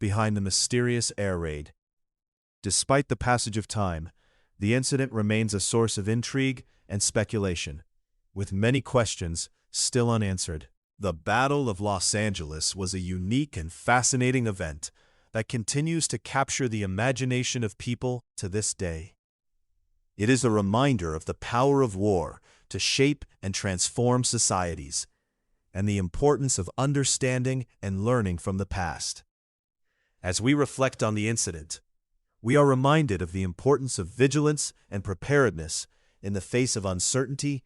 behind the mysterious air raid. Despite the passage of time, the incident remains a source of intrigue and speculation, with many questions still unanswered. The Battle of Los Angeles was a unique and fascinating event that continues to capture the imagination of people to this day. It is a reminder of the power of war to shape and transform societies, and the importance of understanding and learning from the past. As we reflect on the incident, we are reminded of the importance of vigilance and preparedness in the face of uncertainty